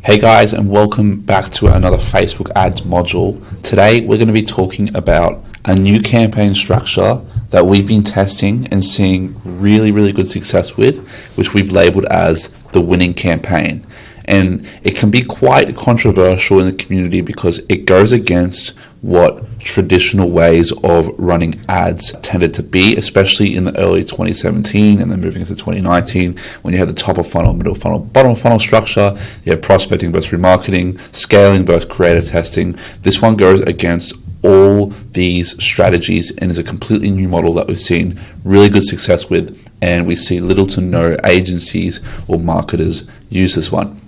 Hey guys, and welcome back to another Facebook ads module. Today we're going to be talking about a new campaign structure that we've been testing and seeing really good success with, which we've labeled as the winning campaign. And it can be quite controversial in the community because it goes against what traditional ways of running ads tended to be, especially in the early 2017 and then moving into 2019, when you had the top of funnel, middle funnel, bottom of funnel structure. You have prospecting versus remarketing, scaling versus creative testing. This one goes against all these strategies and is a completely new model that we've seen really good success with, and we see little to no agencies or marketers use this one.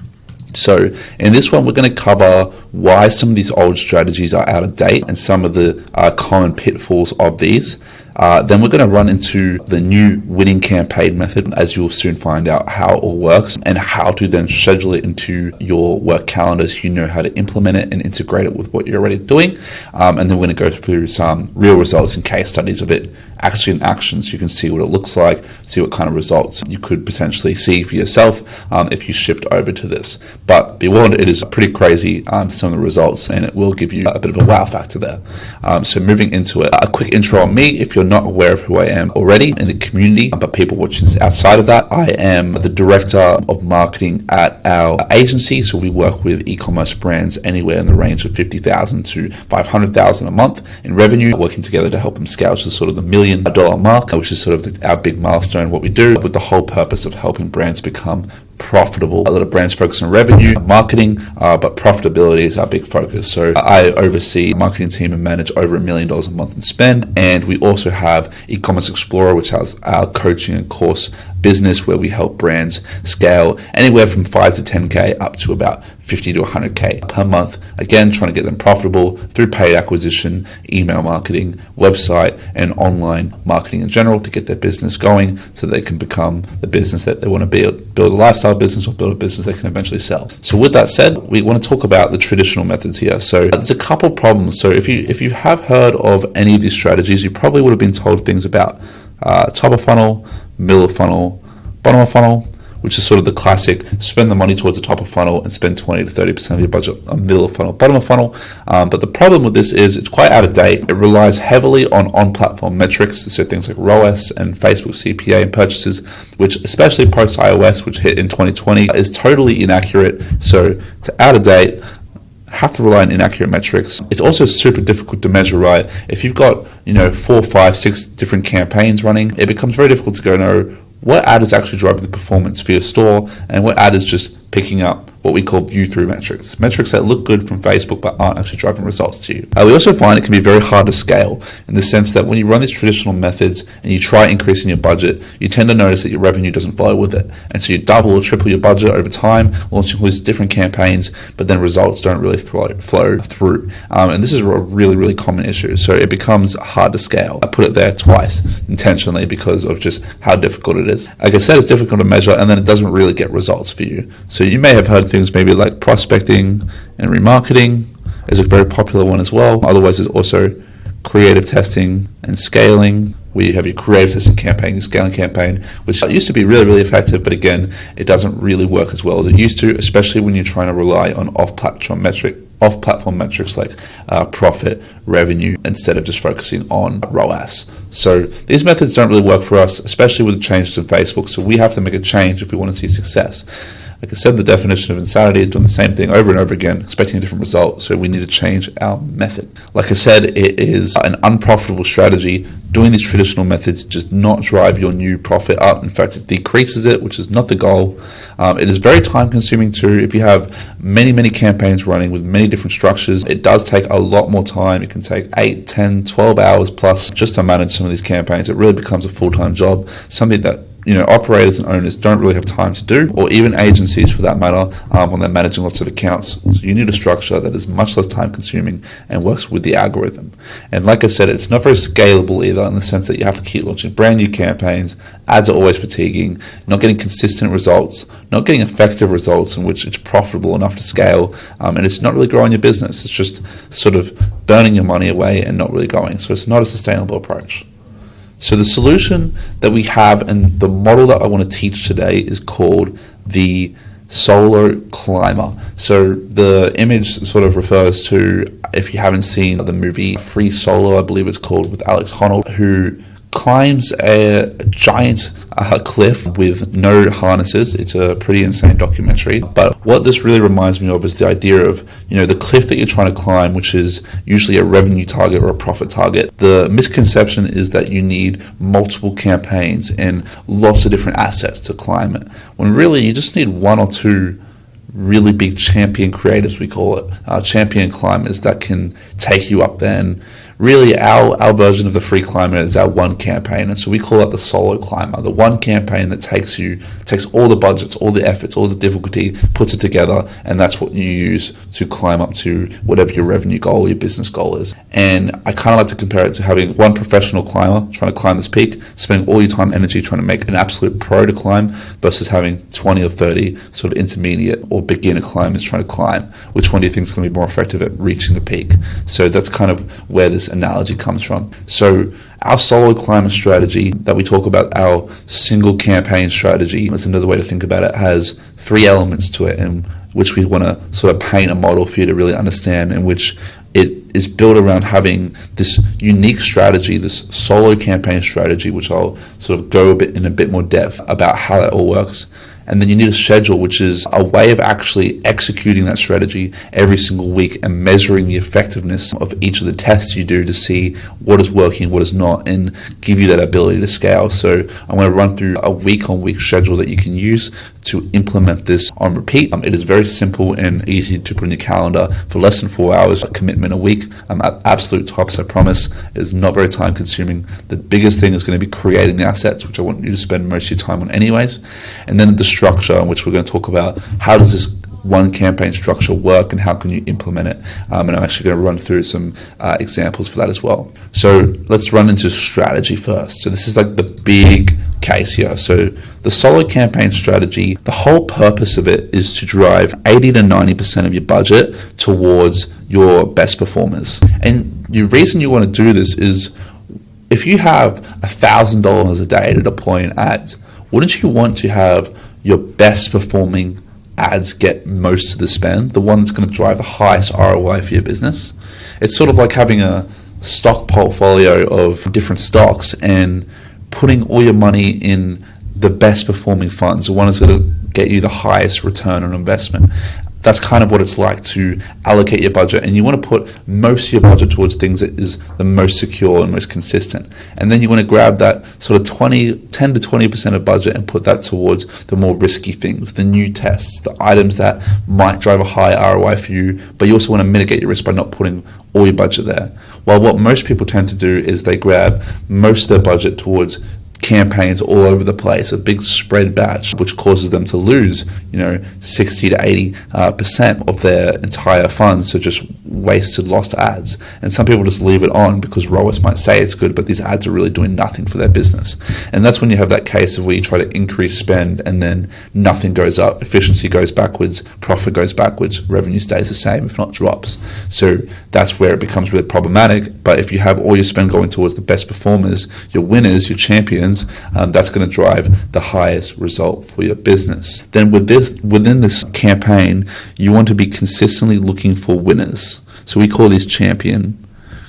So in this one, we're going to cover why some of these old strategies are out of date and some of the common pitfalls of these. Then we're going to run into the new winning campaign method, as you'll soon find out how it all works and how to then schedule it into your work calendar so you know how to implement it and integrate it with what you're already doing. And then we're going to go through some real results and case studies of it actually in action, so you can see what it looks like, see what kind of results you could potentially see for yourself if you shift over to this. But be warned, it is pretty crazy, some of the results, and it will give you a bit of a wow factor there. So moving into it, a quick intro on me if you're not aware of who I am already in the community, but people watching this outside of that. I am the director of marketing at our agency, so we work with e-commerce brands anywhere in the range of 50,000 to 500,000 a month in revenue, working together to help them scale to sort of the $1 million mark, which is sort of our big milestone, what we do, with the whole purpose of helping brands become profitable. A lot of brands focus on revenue, marketing, but profitability is our big focus. So I oversee a marketing team and manage over $1 million a month in spend. And we also have E-commerce Explorer, which has our coaching and course business where we help brands scale anywhere from 5 to 10K up to about 50 to 100K per month. Again, trying to get them profitable through paid acquisition, email marketing, website, and online marketing in general to get their business going so they can become the business that they want to build a lifestyle business or build a business they can eventually sell. So with that said, we want to talk about the traditional methods here. So there's a couple problems. So if you have heard of any of these strategies, you probably would have been told things about top of funnel, middle of funnel, bottom of funnel, which is sort of the classic spend the money towards the top of funnel and spend 20 to 30% of your budget on middle of funnel, bottom of funnel. But the problem with this is it's quite out of date. It relies heavily on-platform metrics, so things like ROAS and Facebook CPA and purchases, which especially post iOS, which hit in 2020, is totally inaccurate. So it's out of date. Have to rely on inaccurate metrics. It's also super difficult to measure, right? If you've got 4, 5, 6 different campaigns running, it becomes very difficult to go know what ad is actually driving the performance for your store and what ad is just picking up what we call view-through metrics that look good from Facebook but aren't actually driving results to you. We also find it can be very hard to scale in the sense that when you run these traditional methods and you try increasing your budget, you tend to notice that your revenue doesn't follow with it. And so you double or triple your budget over time, launching all these different campaigns, but then results don't really flow through. And this is a really common issue. So it becomes hard to scale. I put it there twice intentionally because of just how difficult it is. Like I said, it's difficult to measure, and then it doesn't really get results for you. So you may have heard things maybe like prospecting and remarketing is a very popular one as well. Otherwise, there's also creative testing and scaling. We have your creative testing campaign, your scaling campaign, which used to be really effective, but again, it doesn't really work as well as it used to, especially when you're trying to rely on off-platform metrics like profit, revenue, instead of just focusing on ROAS. So these methods don't really work for us, especially with the changes in Facebook. So we have to make a change if we want to see success. Like I said, the definition of insanity is doing the same thing over and over again, expecting a different result. So we need to change our method. Like I said, it is an unprofitable strategy. Doing these traditional methods does not drive your new profit up. In fact, it decreases it, which is not the goal. It is very time consuming too. If you have many campaigns running with many different structures, it does take a lot more time. It can take 8, 10, 12 hours plus just to manage some of these campaigns. It really becomes a full-time job, something that operators and owners don't really have time to do, or even agencies for that matter, when they're managing lots of accounts. So you need a structure that is much less time consuming and works with the algorithm. And like I said, it's not very scalable either, in the sense that you have to keep launching brand new campaigns. Ads are always fatiguing, not getting consistent results, not getting effective results in which it's profitable enough to scale, and it's not really growing your business. It's just sort of burning your money away and not really going. So it's not a sustainable approach. So the solution that we have and the model that I want to teach today is called the solo climber. So the image sort of refers to, if you haven't seen the movie Free Solo, I believe it's called, with Alex Honnold, who climbs a giant cliff with no harnesses. It's a pretty insane documentary. But what this really reminds me of is the idea of, the cliff that you're trying to climb, which is usually a revenue target or a profit target. The misconception is that you need multiple campaigns and lots of different assets to climb it, when really you just need one or two really big champion creators, we call it, champion climbers that can take you up there. And really our version of the free climber is our one campaign, and so we call it the solo climber, the one campaign that takes all the budgets, all the efforts, all the difficulty, puts it together, and that's what you use to climb up to whatever your revenue goal, your business goal is. And I kind of like to compare it to having one professional climber trying to climb this peak, spending all your time and energy trying to make an absolute pro to climb, versus having 20 or 30 sort of intermediate or beginner climbers trying to climb. Which one do you think is going to be more effective at reaching the peak? So that's kind of where this analogy comes from. So our solo climber strategy that we talk about, our single campaign strategy, that's another way to think about it, has three elements to it, in which we want to sort of paint a model for you to really understand, in which it is built around having this unique strategy, this solo campaign strategy, which I'll sort of go in a bit more depth about how that all works. And then you need a schedule, which is a way of actually executing that strategy every single week and measuring the effectiveness of each of the tests you do to see what is working, what is not, and give you that ability to scale. So I'm going to run through a week-on-week schedule that you can use to implement this on repeat. It is very simple and easy to put in your calendar for less than 4 hours, a commitment a week. At absolute tops, I promise. It is not very time consuming. The biggest thing is going to be creating the assets, which I want you to spend most of your time on anyways. And then the structure, in which we're going to talk about how does this one campaign structure work and how can you implement it. And I'm actually going to run through some examples for that as well. So let's run into strategy first. So this is like the big case here. So the solo campaign strategy, the whole purpose of it is to drive 80 to 90% of your budget towards your best performers. And the reason you want to do this is, if you have $1,000 a day to deploy in ads, wouldn't you want to have your best performing ads get most of the spend, the one that's going to drive the highest ROI for your business? It's sort of like having a stock portfolio of different stocks and putting all your money in the best performing funds, the one that's going to get you the highest return on investment. That's kind of what it's like to allocate your budget, and you want to put most of your budget towards things that is the most secure and most consistent. And then you want to grab that sort of 10 to 20% of budget and put that towards the more risky things, the new tests, the items that might drive a high ROI for you, but you also want to mitigate your risk by not putting all your budget there. Well, what most people tend to do is they grab most of their budget towards campaigns all over the place, a big spread batch, which causes them to lose 60 to 80% of their entire funds to just wasted, lost ads. And some people just leave it on because ROAS might say it's good, but these ads are really doing nothing for their business. And that's when you have that case of where you try to increase spend and then nothing goes up, efficiency goes backwards, profit goes backwards, revenue stays the same, if not drops. So that's where it becomes really problematic. But if you have all your spend going towards the best performers, your winners, your champions, that's going to drive the highest result for your business. Then within this campaign, you want to be consistently looking for winners. So we call these champion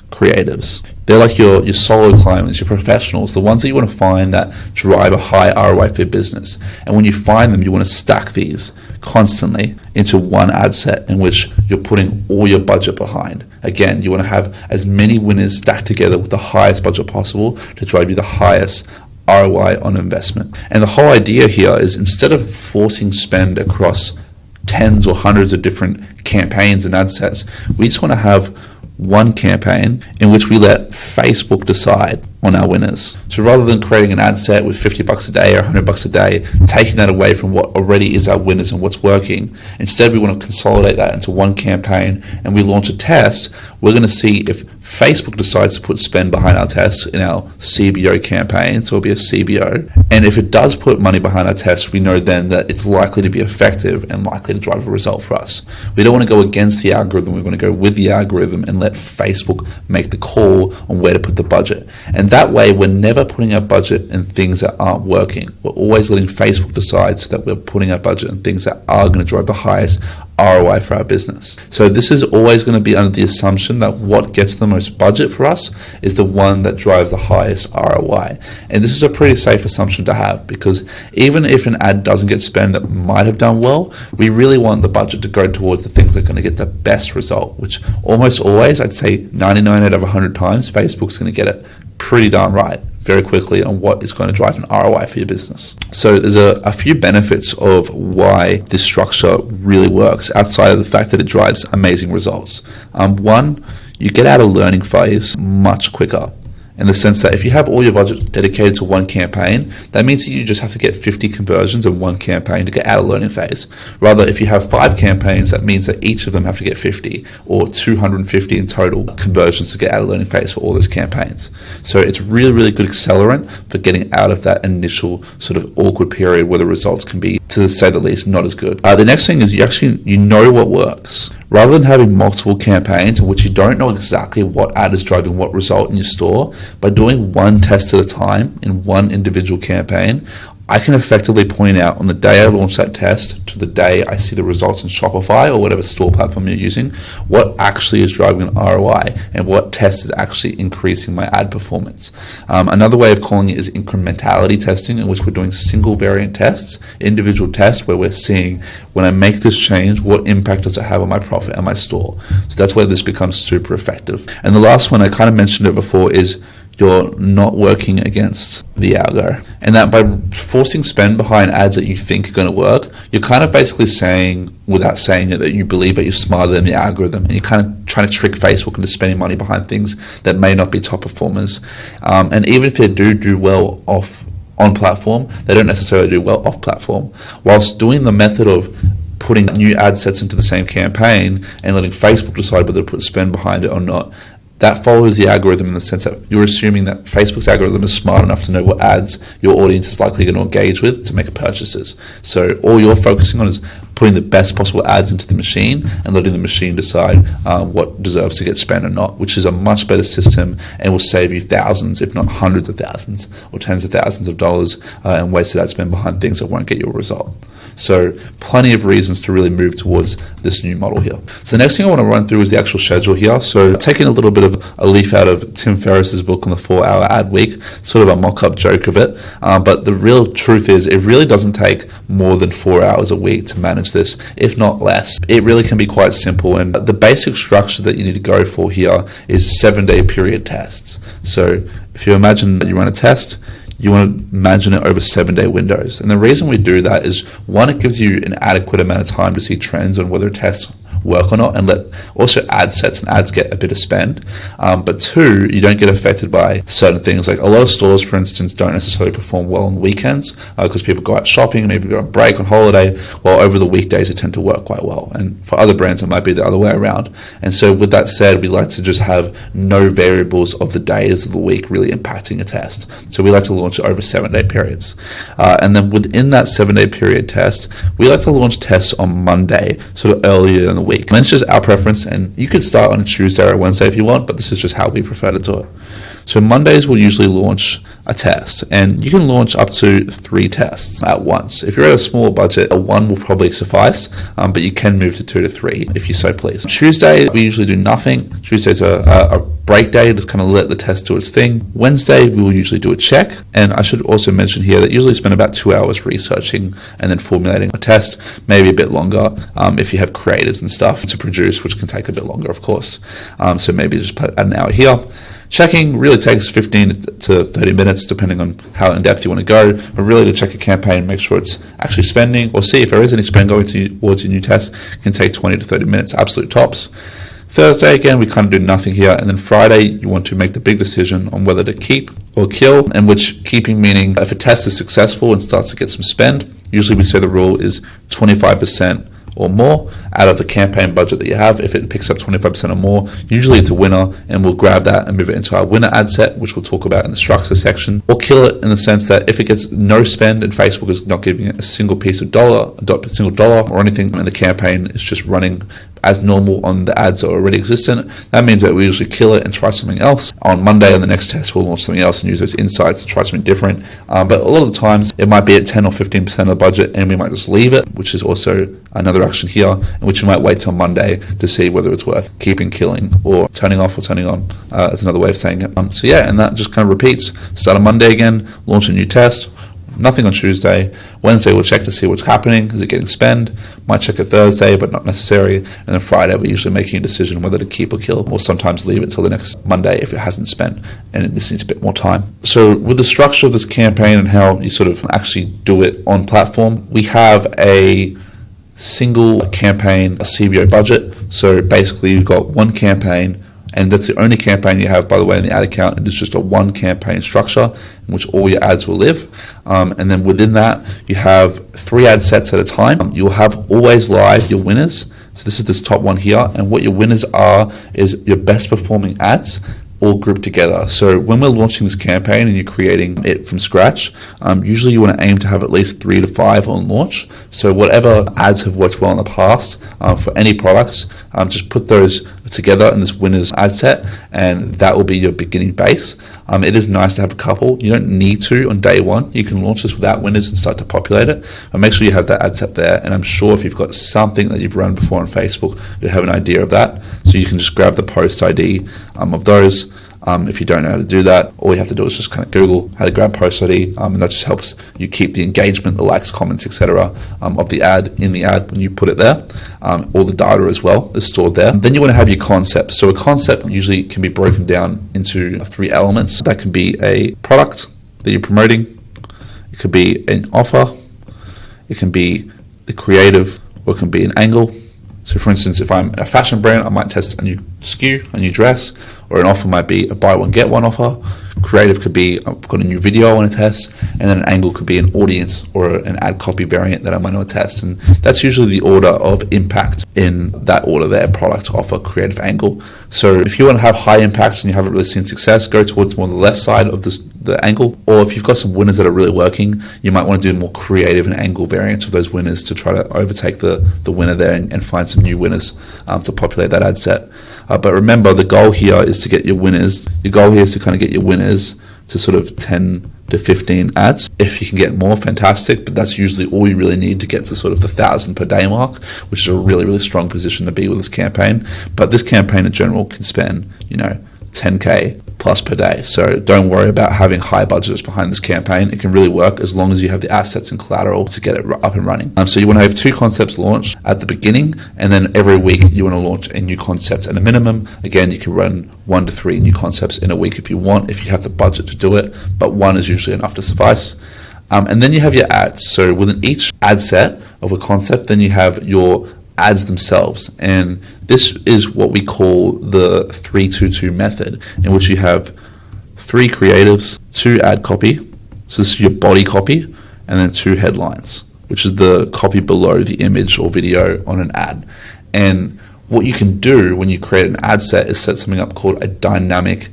creatives. They're like your solo climbers, your professionals, the ones that you want to find that drive a high ROI for your business. And when you find them, you want to stack these constantly into one ad set in which you're putting all your budget behind. Again, you want to have as many winners stacked together with the highest budget possible to drive you the highest ROI on investment. And the whole idea here is, instead of forcing spend across tens or hundreds of different campaigns and ad sets, we just want to have one campaign in which we let Facebook decide on our winners. So rather than creating an ad set with $50 a day or $100 a day, taking that away from what already is our winners and what's working, instead we want to consolidate that into one campaign, and we launch a test. We're going to see if Facebook decides to put spend behind our tests in our CBO campaign, so it'll be a CBO. And if it does put money behind our tests, we know then that it's likely to be effective and likely to drive a result for us. We don't want to go against the algorithm. We want to go with the algorithm and let Facebook make the call on where to put the budget. And that way, we're never putting our budget in things that aren't working. We're always letting Facebook decide so that we're putting our budget in things that are going to drive the highest ROI for our business. So this is always going to be under the assumption that what gets the most budget for us is the one that drives the highest ROI. And this is a pretty safe assumption to have, because even if an ad doesn't get spent that might have done well, we really want the budget to go towards the things that are going to get the best result, which almost always, I'd say 99 out of 100 times, Facebook's going to get it pretty darn right very quickly on what is going to drive an ROI for your business. So there's a few benefits of why this structure really works outside of the fact that it drives amazing results. One, you get out of learning phase much quicker, in the sense that if you have all your budget dedicated to one campaign, that means that you just have to get 50 conversions in one campaign to get out of learning phase. Rather, if you have 5 campaigns, that means that each of them have to get 50 or 250 in total conversions to get out of learning phase for all those campaigns. So it's really, really good accelerant for getting out of that initial sort of awkward period where the results can be, to say the least, not as good. The next thing is you know what works. Rather than having multiple campaigns in which you don't know exactly what ad is driving what result in your store, by doing one test at a time in one individual campaign, I can effectively point out on the day I launch that test to the day I see the results in Shopify or whatever store platform you're using, what actually is driving an ROI and what test is actually increasing my ad performance. Another way of calling it is incrementality testing, in which we're doing single variant tests, individual tests, where we're seeing when I make this change, what impact does it have on my profit and my store. So that's where this becomes super effective. And the last one, I kind of mentioned it before, is you're not working against the algo. And that by forcing spend behind ads that you think are going to work, you're kind of basically saying, without saying it, that you believe that you're smarter than the algorithm, and you're kind of trying to trick Facebook into spending money behind things that may not be top performers. And even if they do well on platform, they don't necessarily do well off platform. Whilst doing the method of putting new ad sets into the same campaign and letting Facebook decide whether to put spend behind it or not, that follows the algorithm in the sense that you're assuming that Facebook's algorithm is smart enough to know what ads your audience is likely going to engage with to make purchases. So all you're focusing on is putting the best possible ads into the machine and letting the machine decide what deserves to get spent or not, which is a much better system and will save you thousands, if not hundreds of thousands or tens of thousands of dollars and wasted ad spend behind things that won't get you a result. So plenty of reasons to really move towards this new model here. So the next thing I want to run through is the actual schedule here. So taking a little bit of a leaf out of Tim Ferriss's book on the 4-hour ad week, sort of a mock-up joke of it. But the real truth is it really doesn't take more than 4 hours a week to manage this, if not less. It really can be quite simple. And the basic structure that you need to go for here is 7-day period tests. So if you imagine that you run a test, you want to imagine it over 7-day windows. And the reason we do that is, one, it gives you an adequate amount of time to see trends on whether tests work or not, and let also ad sets and ads get a bit of spend. But two, you don't get affected by certain things. Like a lot of stores, for instance, don't necessarily perform well on weekends because people go out shopping, maybe go on break, on holiday, while over the weekdays they tend to work quite well. And for other brands, it might be the other way around. And so with that said, we like to just have no variables of the days of the week really impacting a test. So we like to launch it over 7-day periods. And then within that 7-day period test, we like to launch tests on Monday, sort of earlier in the week. And it's just our preference, and you could start on a Tuesday or a Wednesday if you want, but this is just how we prefer to do it. So Mondays we'll usually launch a test, and you can launch up to 3 tests at once. If you're at a small budget, 1 will probably suffice, but you can move to 2 to 3 if you so please. Tuesday we usually do nothing. Tuesday's a break day, just kind of let the test do its thing. Wednesday we will usually do a check, and I should also mention here that usually spend about 2 hours researching and then formulating a test, maybe a bit longer if you have creatives and stuff to produce, which can take a bit longer of course. So maybe just put an hour here. Checking really takes 15 to 30 minutes depending on how in-depth you want to go, but really to check a campaign, make sure it's actually spending, or see if there is any spend going towards your new test, can take 20 to 30 minutes, absolute tops. Thursday, again, we kind of do nothing here, and then Friday, you want to make the big decision on whether to keep or kill, and which keeping meaning if a test is successful and starts to get some spend, usually we say the rule is 25% or more out of the campaign budget that you have. If it picks up 25% or more, usually it's a winner, and we'll grab that and move it into our winner ad set, which we'll talk about in the structure section. Or kill it in the sense that if it gets no spend and Facebook is not giving it a single dollar or anything, and the campaign is just running as normal on the ads that are already existent, that means that we usually kill it and try something else. On Monday on the next test, we'll launch something else and use those insights to try something different. But a lot of the times it might be at 10 or 15% of the budget, and we might just leave it, which is also another action here, in which we might wait till Monday to see whether it's worth keeping, killing, or turning off or turning on. That's another way of saying it. So yeah, and that just kind of repeats. Start on Monday again, launch a new test. Nothing on Tuesday. Wednesday we'll check to see what's happening. Is it getting spend? Might check it Thursday, but not necessary. And then Friday we're usually making a decision whether to keep or kill, or sometimes leave it till the next Monday if it hasn't spent and it just needs a bit more time. So with the structure of this campaign and how you sort of actually do it on platform, we have a single campaign, a CBO budget. So basically you've got one campaign, and that's the only campaign you have, by the way, in the ad account. It is just a one campaign structure in which all your ads will live. And then within that, you have 3 ad sets at a time. You'll have always live your winners. So this is this top one here. And what your winners are is your best performing ads, all grouped together. So when we're launching this campaign and you're creating it from scratch, usually you want to aim to have at least 3 to 5 on launch. So whatever ads have worked well in the past for any products, just put those together in this winners ad set, and that will be your beginning base. It is nice to have a couple. You don't need to on day one. You can launch this without winners and start to populate it. But make sure you have that ad set there. And I'm sure if you've got something that you've run before on Facebook, you'll have an idea of that. So you can just grab the post ID of those. If you don't know how to do that, all you have to do is just kind of Google how to grab post ID, and that just helps you keep the engagement, the likes, comments, etc. Of the ad in the ad when you put it there. All the data as well is stored there. Then you want to have your concept. So a concept usually can be broken down into 3 elements. That can be a product that you're promoting. It could be an offer. It can be the creative, or it can be an angle. So for instance, if I'm a fashion brand, I might test a new SKU, a new dress, or an offer might be a buy one, get one offer. Creative could be, I've got a new video I want to test, and then an angle could be an audience or an ad copy variant that I might want to test. And that's usually the order of impact in that order there: product, offer, creative, angle. So if you want to have high impacts and you haven't really seen success, go towards more the left side of the angle. Or if you've got some winners that are really working, you might want to do more creative and angle variants of those winners to try to overtake the winner there and find some new winners to populate that ad set. But remember, the goal here is to get your winners. Your goal here is to kind of get your winners to sort of 10 to 15 ads. If you can get more, fantastic, but that's usually all you really need to get to sort of the 1,000 per day mark, which is a really, really strong position to be with this campaign. But this campaign in general can spend, 10K plus per day. So don't worry about having high budgets behind this campaign. It can really work as long as you have the assets and collateral to get it up and running. So you want to have 2 concepts launched at the beginning, and then every week you want to launch a new concept at a minimum. Again, you can run 1 to 3 new concepts in a week if you want, if you have the budget to do it, but 1 is usually enough to suffice. And then you have your ads. So within each ad set of a concept, then you have your ads themselves, and this is what we call the 3-2-2 method, in which you have 3 creatives, 2 ad copy, so this is your body copy, and then 2 headlines, which is the copy below the image or video on an ad. And what you can do when you create an ad set is set something up called a dynamic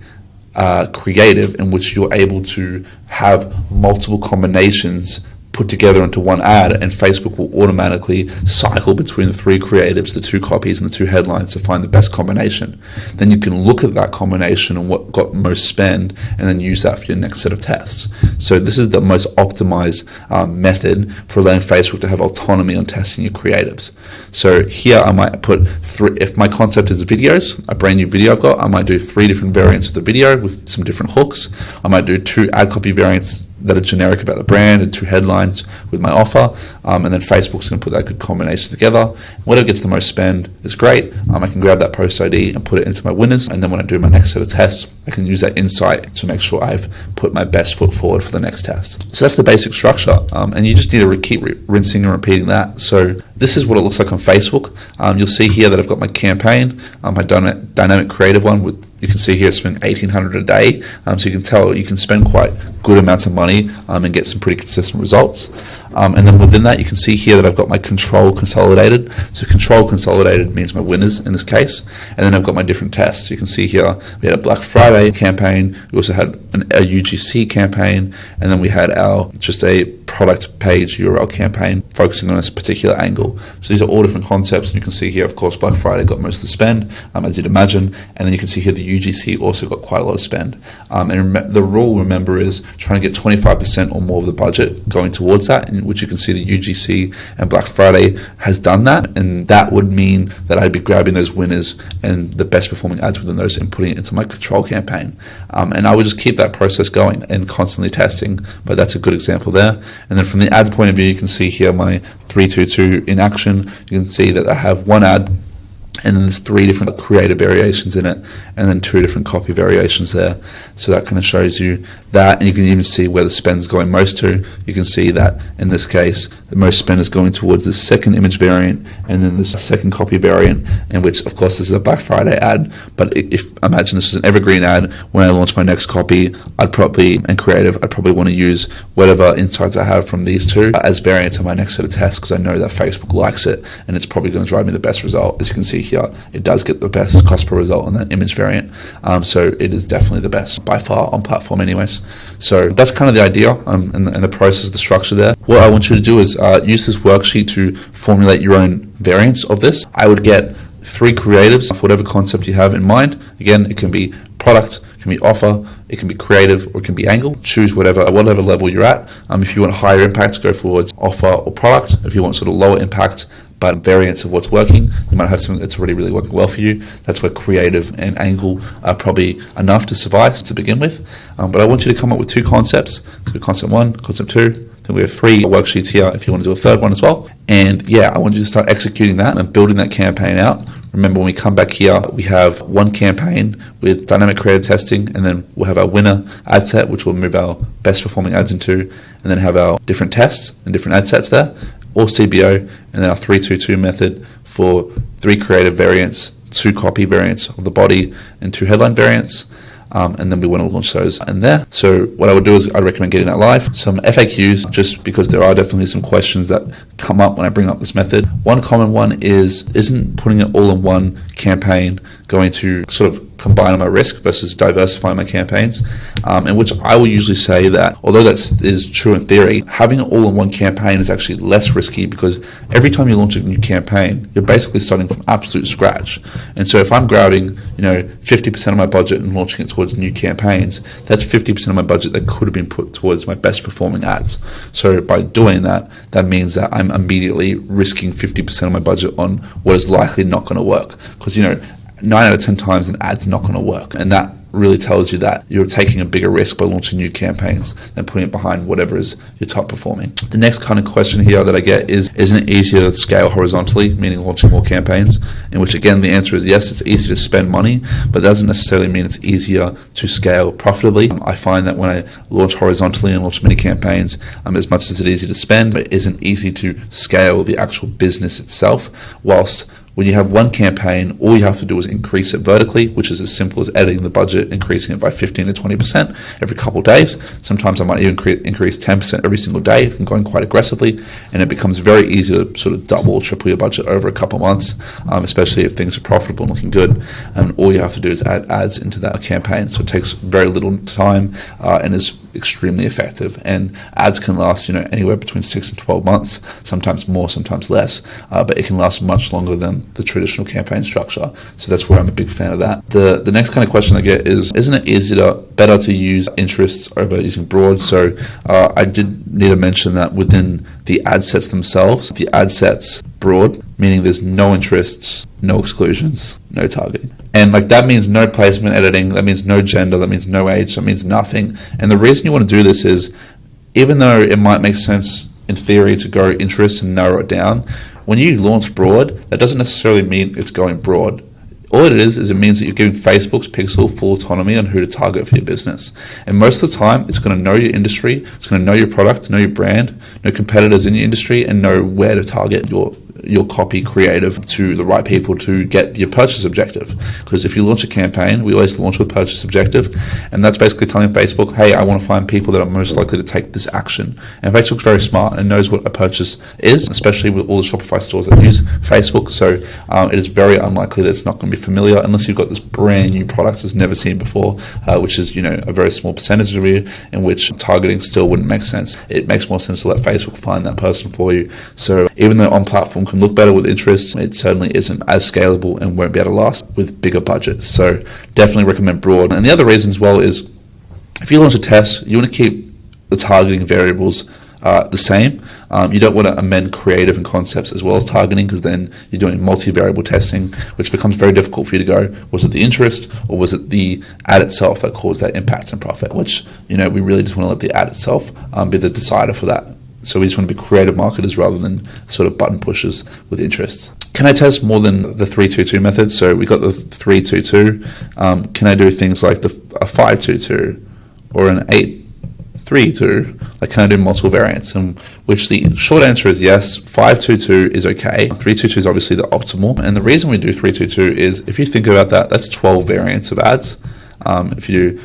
creative, in which you're able to have multiple combinations put together into one ad, and Facebook will automatically cycle between the 3 creatives, the 2 copies, and the 2 headlines to find the best combination. Then you can look at that combination and what got most spend, and then use that for your next set of tests. So this is the most optimized method for allowing Facebook to have autonomy on testing your creatives. So here I might put 3, if my concept is videos, a brand new video I've got, I might do 3 different variants of the video with some different hooks. I might do 2 ad copy variants that are generic about the brand, and 2 headlines with my offer, and then Facebook's going to put that good combination together. Whatever gets the most spend is great. I can grab that post ID and put it into my winners, and then when I do my next set of tests, I can use that insight to make sure I've put my best foot forward for the next test. So that's the basic structure, and you just need to keep rinsing and repeating that. So this is what it looks like on Facebook. You'll see here that I've got my campaign, my dynamic creative one with You can see here I spend $1,800 a day, so you can tell you can spend quite good amounts of money and get some pretty consistent results. And then within that, you can see here that I've got my control consolidated. So control consolidated means my winners in this case, and then I've got my different tests. You can see here we had a Black Friday campaign, we also had a UGC campaign, and then we had our just a product page URL campaign focusing on this particular angle. So these are all different concepts, and you can see here, of course, Black Friday got most of the spend, as you'd imagine, and then you can see here the UGC also got quite a lot of spend. And the rule, remember, is trying to get 25% or more of the budget going towards that, in which you can see the UGC and Black Friday has done that, and that would mean that I'd be grabbing those winners and the best performing ads within those and putting it into my control campaign. And I would just keep that process going and constantly testing, but that's a good example there. And then from the ad point of view, you can see here my 322 in action. You can see that I have one ad, and then there's 3 different creative variations in it, and then 2 different copy variations there. So that kind of shows you that, and you can even see where the spend is going most to. You can see that in this case, the most spend is going towards the second image variant, and then the second copy variant, in which, of course, this is a Black Friday ad. But if imagine this was an evergreen ad, when I launch my next copy, I'd probably want to use whatever insights I have from these 2 as variants on my next set of tests, because I know that Facebook likes it, and it's probably going to drive me the best result. As you can see here, it does get the best cost per result on that image variant. So it is definitely the best by far on platform anyways. So that's kind of the idea and the process, the structure there. What I want you to do is use this worksheet to formulate your own variants of this. I would get 3 creatives for whatever concept you have in mind. Again, it can be product, it can be offer, it can be creative, or it can be angle. Choose whatever level you're at. If you want higher impact, go forwards offer or product. If you want sort of lower impact but variants of what's working, you might have something that's already really working well for you. That's where creative and angle are probably enough to suffice to begin with. But I want you to come up with 2 concepts. So concept 1, concept 2. Then we have 3 worksheets here if you want to do a third one as well. And yeah, I want you to start executing that and building that campaign out. Remember, when we come back here, we have one campaign with dynamic creative testing, and then we'll have our winner ad set, which will move our best performing ads into, and then have our different tests and different ad sets there, or CBO, and then our 322 method for 3 creative variants, 2 copy variants of the body, and 2 headline variants. And then we want to launch those in there. So what I would do is I'd recommend getting that live. Some FAQs, just because there are definitely some questions that come up when I bring up this method. One common one is, isn't putting it all in one campaign going to sort of combine my risk versus diversify my campaigns? In which I will usually say that, although that is true in theory, having it all in one campaign is actually less risky, because every time you launch a new campaign, you're basically starting from absolute scratch. And so if I'm grabbing 50% of my budget and launching it towards new campaigns, that's 50% of my budget that could have been put towards my best performing ads. So by doing that, that means that I'm immediately risking 50% of my budget on what is likely not going to work, because 9 out of 10 times an ad's not going to work, and that really tells you that you're taking a bigger risk by launching new campaigns than putting it behind whatever is your top performing. The next kind of question here that I get is, isn't it easier to scale horizontally, meaning launching more campaigns? In which, again, the answer is yes, it's easier to spend money, but that doesn't necessarily mean it's easier to scale profitably. I find that when I launch horizontally and launch many campaigns, as much as it's easy to spend, it isn't easy to scale the actual business itself. Whilst when you have one campaign, all you have to do is increase it vertically, which is as simple as editing the budget, increasing it by 15 to 20% every couple of days. Sometimes I might even increase 10% every single day if I'm going quite aggressively, and it becomes very easy to sort of double or triple your budget over a couple of months, especially if things are profitable and looking good. And all you have to do is add ads into that campaign. So it takes very little time and is extremely effective. And ads can last anywhere between 6 and 12 months, sometimes more, sometimes less, but it can last much longer than the traditional campaign structure. So that's where I'm a big fan of that. The next kind of question I get is, isn't it better to use interests over using broad? So I did need to mention that within the ad sets themselves, the ad sets broad, meaning there's no interests, no exclusions, no targeting. And that means no placement editing, that means no gender, that means no age, that means nothing. And the reason you want to do this is, even though it might make sense in theory to go interests and narrow it down, when you launch broad, that doesn't necessarily mean it's going broad. All it is it means that you're giving Facebook's pixel full autonomy on who to target for your business. And most of the time, it's going to know your industry, it's going to know your product, know your brand, know competitors in your industry, and know where to target your your copy creative to the right people to get your purchase objective. Because if you launch a campaign, we always launch with purchase objective, and that's basically telling Facebook, hey, I want to find people that are most likely to take this action. And Facebook's very smart and knows what a purchase is, especially with all the Shopify stores that use Facebook. So it is very unlikely that it's not going to be familiar unless you've got this brand new product that's never seen before, which is a very small percentage of you, in which targeting still wouldn't make sense. It makes more sense to let Facebook find that person for you. So even though on platform can look better with interest, it certainly isn't as scalable and won't be able to last with bigger budgets. So definitely recommend broad. And the other reason as well is if you launch a test, you want to keep the targeting variables the same. You don't want to amend creative and concepts as well as targeting, because then you're doing multi-variable testing, which becomes very difficult for you to go, was it the interest or was it the ad itself that caused that impact and profit, which we really just want to let the ad itself be the decider for that. So we just want to be creative marketers rather than sort of button pushers with interests. Can I test more than the 3-2-2 method? So we got the 3-2-2. Can I do things like a 5-2-2 or an 8-3-2? Like, can I do multiple variants? And which the short answer is yes. 5-2-2 is okay. 3-2-2 is obviously the optimal. And the reason we do 3-2-2 is, if you think about that, that's 12 variants of ads. If you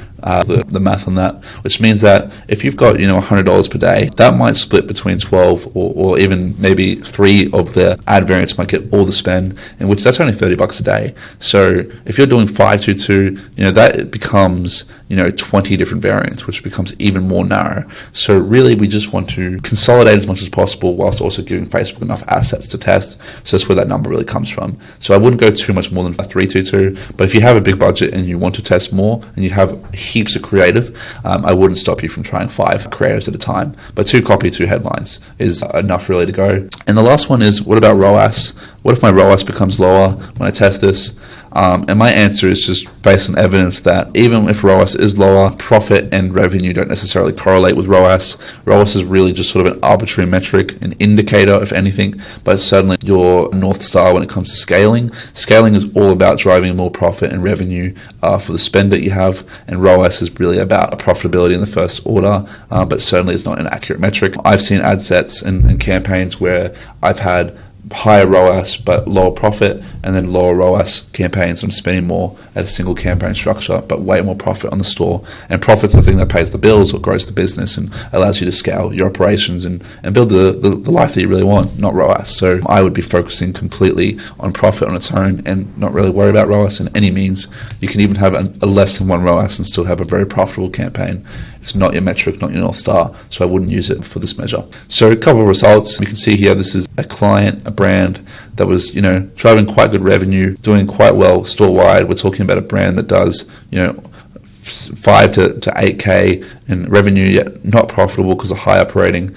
do the math on that, which means that if you've got $100 per day, that might split between 12 or even maybe 3 of the ad variants might get all the spend, in which that's only $30 a day. So if you're doing 5-2-2, that becomes 20 different variants, which becomes even more narrow. So really, we just want to consolidate as much as possible whilst also giving Facebook enough assets to test. So that's where that number really comes from. So I wouldn't go too much more than 3-2-2, but if you have a big budget and you want to test more and you have heaps of creative, I wouldn't stop you from trying 5 creatives at a time. But 2 copy, 2 headlines is enough really to go. And the last one is, what about ROAS? What if my ROAS becomes lower when I test this? And my answer is just based on evidence that even if ROAS is lower, profit and revenue don't necessarily correlate with ROAS. ROAS is really just sort of an arbitrary metric, an indicator, if anything, but it's certainly your North Star when it comes to scaling. Scaling is all about driving more profit and revenue for the spend that you have, and ROAS is really about profitability in the first order, but certainly it's not an accurate metric. I've seen ad sets and campaigns where I've had higher ROAS but lower profit, and then lower ROAS campaigns. I'm spending more at a single campaign structure but way more profit on the store. And profit's the thing that pays the bills or grows the business and allows you to scale your operations and build the life that you really want, not ROAS. So I would be focusing completely on profit on its own and not really worry about ROAS in any means. You can even have a less than 1 ROAS and still have a very profitable campaign. It's not your metric, not your North Star, so I wouldn't use it for this measure. So a couple of results. You can see here, this is a client, a brand that was, driving quite good revenue, doing quite well store-wide. We're talking about a brand that does, 5 to 8K in revenue, yet not profitable because of high operating.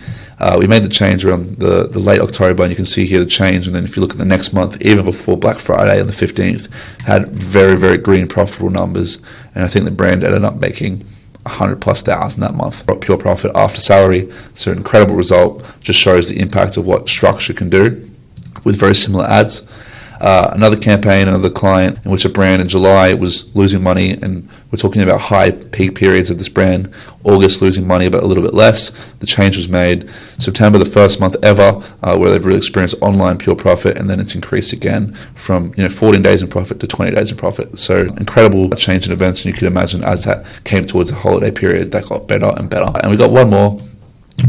We made the change around the late October, and you can see here the change. And then if you look at the next month, even before Black Friday on the 15th, had very, very green profitable numbers. And I think the brand ended up making 100,000+ that month, pure profit after salary. So an incredible result, just shows the impact of what structure can do with very similar ads. Another campaign, another client in which a brand in July was losing money, and we're talking about high peak periods of this brand. August losing money, but a little bit less. The change was made. September, the first month ever where they've really experienced online pure profit, and then it's increased again from 14 days in profit to 20 days in profit. So incredible change in events, and you could imagine as that came towards the holiday period, that got better and better. And we got one more,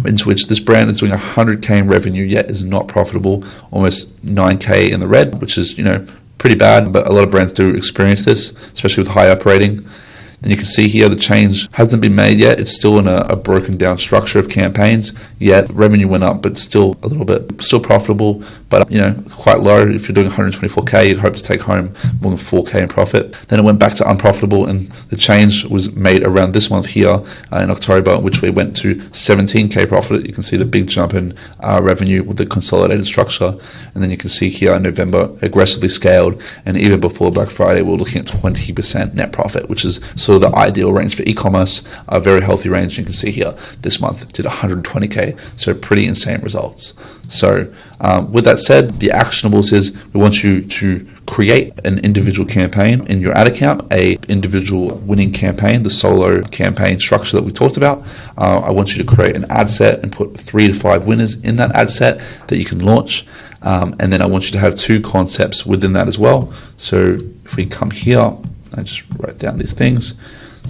in which this brand is doing 100K in revenue, yet is not profitable, almost 9K in the red, which is, pretty bad, but a lot of brands do experience this, especially with high operating. Then you can see here the change hasn't been made yet. It's still in a broken down structure of campaigns, yet revenue went up, but still a little bit, still profitable, but quite low. If you're doing 124K, you'd hope to take home more than 4K in profit. Then it went back to unprofitable, and the change was made around this month here in October, in which we went to 17K profit. You can see the big jump in revenue with the consolidated structure. And then you can see here in November, aggressively scaled, and even before Black Friday, we were looking at 20% net profit, which is sort really the ideal range for e-commerce, a very healthy range. You can see here this month did 120k, so pretty insane results. So with that said, the actionables is we want you to create an individual campaign in your ad account, a individual winning campaign, the solo campaign structure that we talked about. I want you to create an ad set and put 3 to 5 winners in that ad set that you can launch. And then I want you to have 2 concepts within that as well. So if we come here, I just write down these things.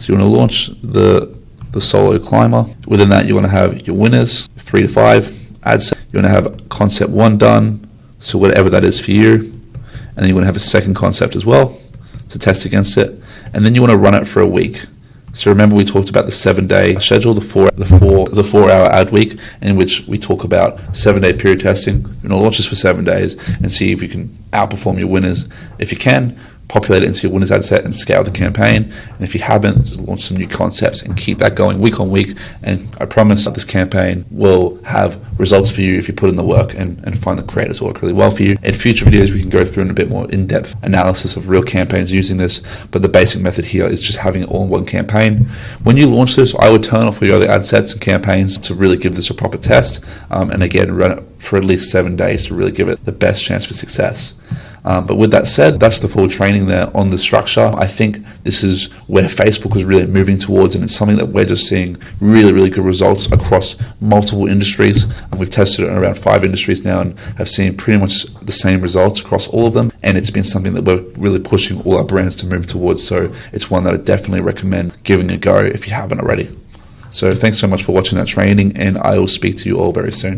So you want to launch the solo climber. Within that, you want to have your winners, 3 to 5 ad set. You want to have concept 1 done, so whatever that is for you. And then you want to have a second concept as well to test against it. And then you want to run it for a week. So remember we talked about the 7-day schedule, the 4-hour ad week, in which we talk about 7-day period testing. You're going to launch this for 7 days and see if you can outperform your winners. If you can, populate it into your winners ad set and scale the campaign. And if you haven't, just launch some new concepts and keep that going week on week. And I promise that this campaign will have results for you if you put in the work and find the creators work really well for you. In future videos, we can go through in a bit more in-depth analysis of real campaigns using this, but the basic method here is just having it all in one campaign. When you launch this, I would turn off all your other ad sets and campaigns to really give this a proper test. And again, run it for at least 7 days to really give it the best chance for success. But with that said, that's the full training there on the structure. I think this is where Facebook is really moving towards, and it's something that we're just seeing really, really good results across multiple industries. And we've tested it in around 5 industries now and have seen pretty much the same results across all of them. And it's been something that we're really pushing all our brands to move towards. So it's one that I definitely recommend giving a go if you haven't already. So thanks so much for watching that training, and I will speak to you all very soon.